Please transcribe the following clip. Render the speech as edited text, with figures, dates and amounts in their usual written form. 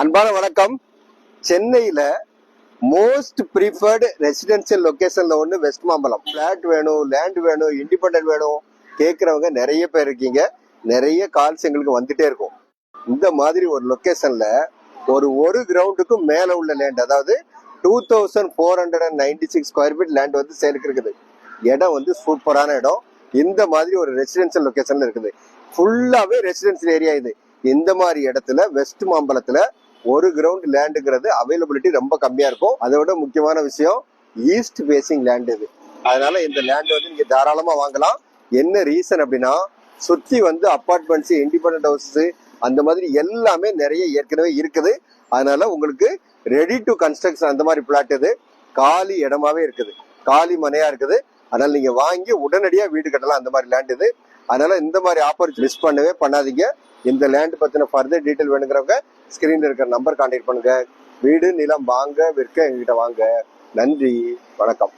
அன்பான வணக்கம். சென்னையில மோஸ்ட் ப்ரிஃபர்டு ரெசிடென்சியல் லொகேஷன்ல ஒன்று வெஸ்ட் மாம்பலம். பிளாட் வேணும், லேண்ட் வேணும், இண்டிபெண்டன்ட் வேணும் கேட்குறவங்க நிறைய பேர் இருக்கீங்க. நிறைய கால்ஸ் எங்களுக்கு வந்துட்டே இருக்கும். இந்த மாதிரி ஒரு லொகேஷன்ல ஒரு கிரவுண்டுக்கும் மேல உள்ள லேண்ட், அதாவது 2496 ஸ்கொயர் ஃபீட் லேண்ட் வந்து சேலுக்கு இருக்குது. இடம் வந்து சூப்பரான இடம். இந்த மாதிரி ஒரு ரெசிடென்சியல் லொகேஷன்ல இருக்குது. ஃபுல்லாவே ரெசிடென்சியல் ஏரியா இது. இந்த மாதிரி இடத்துல வெஸ்ட் மாம்பலத்துல ஒரு கிரவுண்ட் லேண்டுங்கிறது அவைலபிலிட்டி ரொம்ப கம்மியா இருக்கும். அதோட முக்கியமான விஷயம், ஈஸ்ட் ஃபேசிங் லேண்ட் இது. அதனால இந்த லேண்ட் வந்து நீங்க தாராளமா வாங்கலாம். என்ன ரீசன் அப்படின்னா, சுத்தி வந்து அப்பார்ட்மெண்ட்ஸ், இண்டிபெண்டன்ட் ஹவுசஸ், அந்த மாதிரி எல்லாமே நிறைய ஏற்கனவே இருக்குது. அதனால உங்களுக்கு ரெடி டு கன்ஸ்ட்ரக்ஷன் அந்த மாதிரி பிளாட் இது. காலி இடமாவே இருக்குது, காலி மனையா இருக்குது. அதனால நீங்க வாங்கி உடனடியா வீடு கட்டலாம். அந்த மாதிரி லேண்ட் இது. அதனால இந்த மாதிரி ஆப்பர்ச்சுனிட்டி மிஸ் பண்ணவே பண்ணாதீங்க. இந்த லேண்ட் பத்தின ஃபர்தர் டீட்டெயில் வேணுங்கிறவங்க ஸ்கிரீன்ல இருக்கிற நம்பர் கான்டாக்ட் பண்ணுங்க. வீடு நிலம் வாங்க விற்க எங்ககிட்ட வாங்க. நன்றி, வணக்கம்.